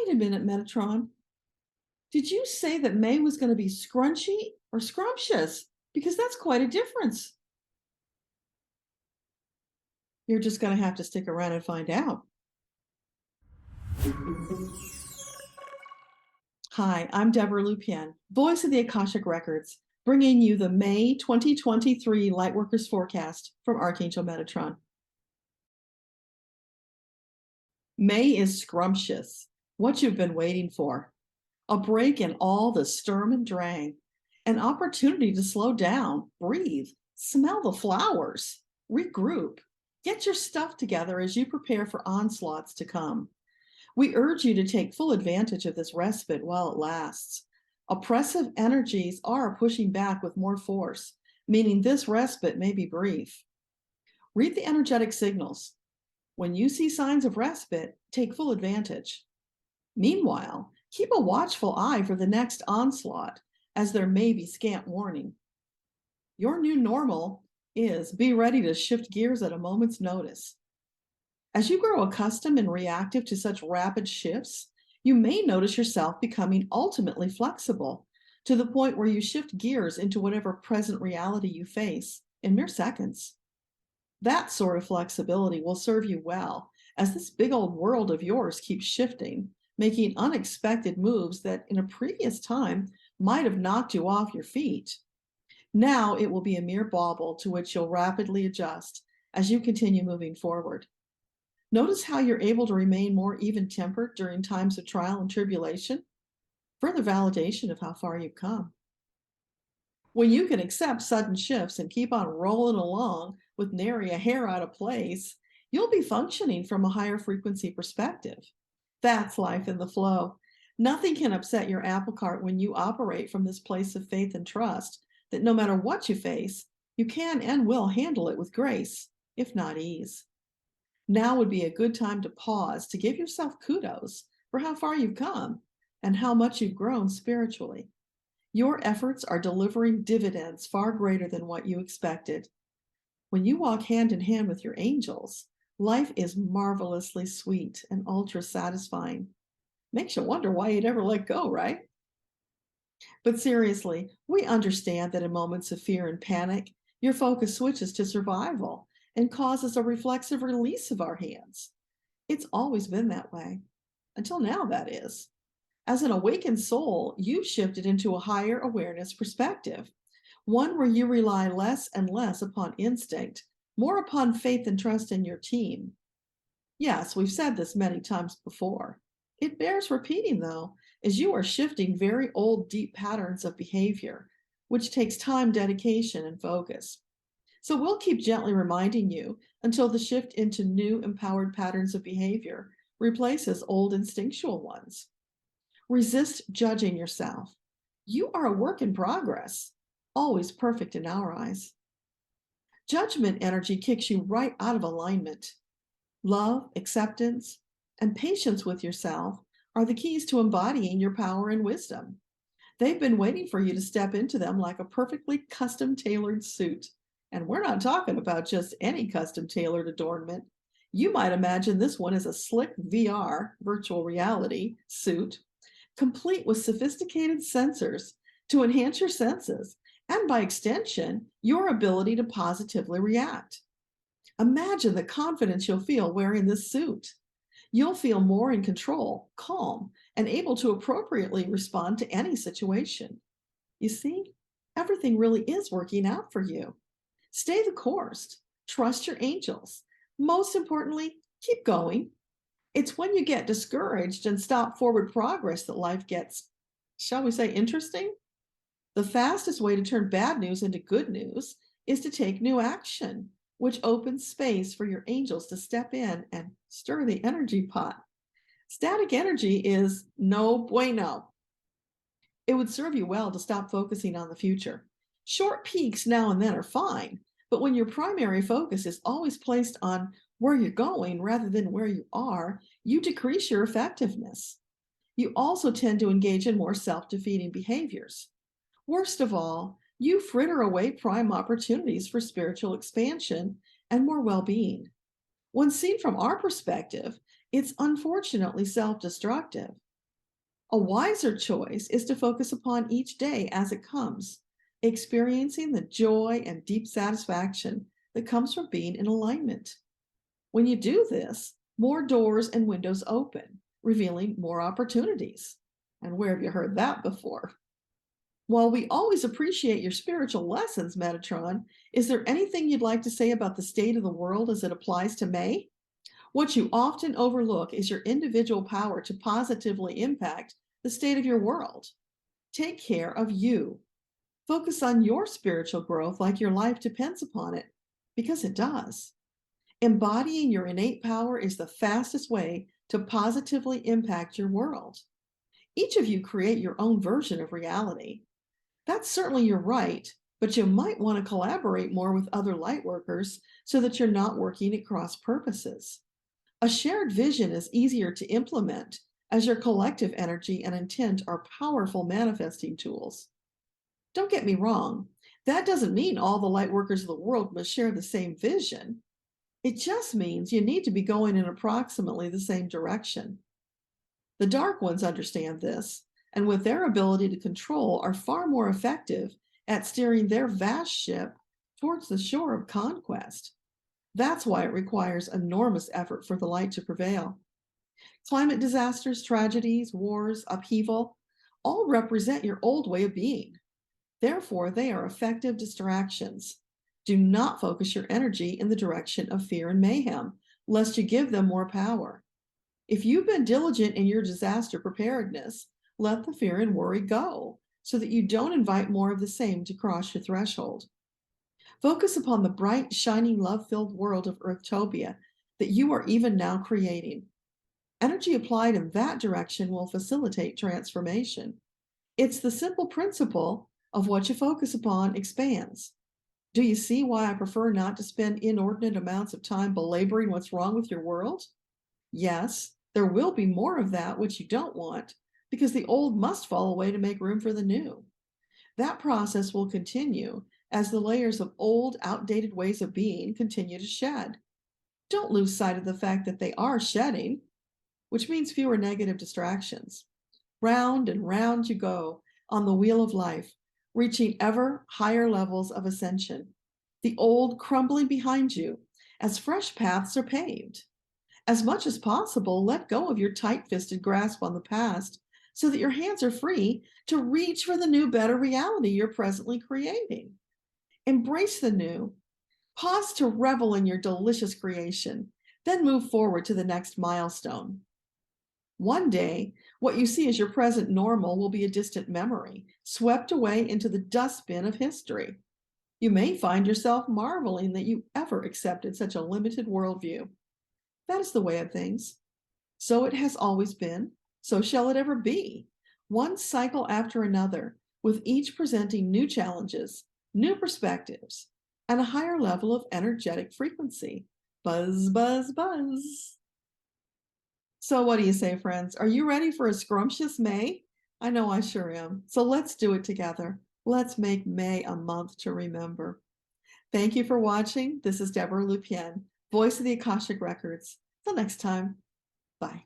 Wait a minute, Metatron. Did you say that May was going to be scrunchy or scrumptious? Because that's quite a difference. You're just going to have to stick around and find out. Hi, I'm Debbra Lupien, voice of the Akashic Records, bringing you the May 2023 Lightworkers forecast from Archangel Metatron. May is scrumptious, what you've been waiting for. A break in all the sturm and drang, an opportunity to slow down, breathe, smell the flowers, regroup, get your stuff together as you prepare for onslaughts to come. We urge you to take full advantage of this respite while it lasts. Oppressive energies are pushing back with more force, meaning this respite may be brief. Read the energetic signals. When you see signs of respite, take full advantage. Meanwhile, keep a watchful eye for the next onslaught, as there may be scant warning. Your new normal is be ready to shift gears at a moment's notice. As you grow accustomed and reactive to such rapid shifts, you may notice yourself becoming ultimately flexible to the point where you shift gears into whatever present reality you face in mere seconds. That sort of flexibility will serve you well as this big old world of yours keeps shifting, making unexpected moves that in a previous time might have knocked you off your feet. Now it will be a mere bauble to which you'll rapidly adjust as you continue moving forward. Notice how you're able to remain more even-tempered during times of trial and tribulation. Further validation of how far you've come. When you can accept sudden shifts and keep on rolling along with nary a hair out of place, you'll be functioning from a higher frequency perspective. That's life in the flow. Nothing can upset your apple cart when you operate from this place of faith and trust that no matter what you face, you can and will handle it with grace, if not ease. Now would be a good time to pause to give yourself kudos for how far you've come and how much you've grown spiritually. Your efforts are delivering dividends far greater than what you expected. When you walk hand in hand with your angels, life is marvelously sweet and ultra satisfying. Makes you wonder why you'd ever let go, right? But seriously, we understand that in moments of fear and panic, your focus switches to survival and causes a reflexive release of our hands. It's always been that way. Until now, that is. As an awakened soul, you've shifted into a higher awareness perspective, one where you rely less and less upon instinct, more upon faith and trust in your team. Yes, we've said this many times before. It bears repeating, though, as you are shifting very old, deep patterns of behavior, which takes time, dedication, and focus. So we'll keep gently reminding you until the shift into new, empowered patterns of behavior replaces old, instinctual ones. Resist judging yourself. You are a work in progress, always perfect in our eyes. Judgment energy kicks you right out of alignment. Love, acceptance, and patience with yourself are the keys to embodying your power and wisdom. They've been waiting for you to step into them like a perfectly custom-tailored suit. And we're not talking about just any custom-tailored adornment. You might imagine this one as a slick VR, virtual reality, suit, complete with sophisticated sensors to enhance your senses and, by extension, your ability to positively react. Imagine the confidence you'll feel wearing this suit. You'll feel more in control, calm, and able to appropriately respond to any situation. You see, everything really is working out for you. Stay the course. Trust your angels. Most importantly, keep going. It's when you get discouraged and stop forward progress that life gets, shall we say, interesting? The fastest way to turn bad news into good news is to take new action, which opens space for your angels to step in and stir the energy pot. Static energy is no bueno. It would serve you well to stop focusing on the future. Short peaks now and then are fine, but when your primary focus is always placed on where you're going rather than where you are, you decrease your effectiveness. You also tend to engage in more self-defeating behaviors. Worst of all, you fritter away prime opportunities for spiritual expansion and more well-being. When seen from our perspective, it's unfortunately self-destructive. A wiser choice is to focus upon each day as it comes, experiencing the joy and deep satisfaction that comes from being in alignment. When you do this, more doors and windows open, revealing more opportunities. And where have you heard that before? While we always appreciate your spiritual lessons, Metatron, is there anything you'd like to say about the state of the world as it applies to May? What you often overlook is your individual power to positively impact the state of your world. Take care of you. Focus on your spiritual growth like your life depends upon it, because it does. Embodying your innate power is the fastest way to positively impact your world. Each of you create your own version of reality. That's certainly your right, but you might want to collaborate more with other lightworkers so that you're not working at cross purposes. A shared vision is easier to implement as your collective energy and intent are powerful manifesting tools. Don't get me wrong, that doesn't mean all the lightworkers of the world must share the same vision. It just means you need to be going in approximately the same direction. The dark ones understand this, and with their ability to control, are far more effective at steering their vast ship towards the shore of conquest. That's why it requires enormous effort for the light to prevail. Climate disasters, tragedies, wars, upheaval, all represent your old way of being. Therefore, they are effective distractions. Do not focus your energy in the direction of fear and mayhem, lest you give them more power. If you've been diligent in your disaster preparedness, let the fear and worry go so that you don't invite more of the same to cross your threshold. Focus upon the bright, shining, love-filled world of Earthtopia that you are even now creating. Energy applied in that direction will facilitate transformation. It's the simple principle of what you focus upon expands. Do you see why I prefer not to spend inordinate amounts of time belaboring what's wrong with your world? Yes, there will be more of that which you don't want, because the old must fall away to make room for the new. That process will continue as the layers of old, outdated ways of being continue to shed. Don't lose sight of the fact that they are shedding, which means fewer negative distractions. Round and round you go on the wheel of life, reaching ever higher levels of ascension, the old crumbling behind you as fresh paths are paved. As much as possible, let go of your tight-fisted grasp on the past so that your hands are free to reach for the new, better reality you're presently creating. Embrace the new. Pause to revel in your delicious creation, then move forward to the next milestone. One day, what you see as your present normal will be a distant memory, swept away into the dustbin of history. You may find yourself marveling that you ever accepted such a limited worldview. That is the way of things. So it has always been, so shall it ever be, one cycle after another, with each presenting new challenges, new perspectives, and a higher level of energetic frequency. Buzz, buzz, buzz. So what do you say, friends? Are you ready for a scrumptious May? I know I sure am. So let's do it together. Let's make May a month to remember. Thank you for watching. This is Debbra Lupien, voice of the Akashic Records. Till next time, bye.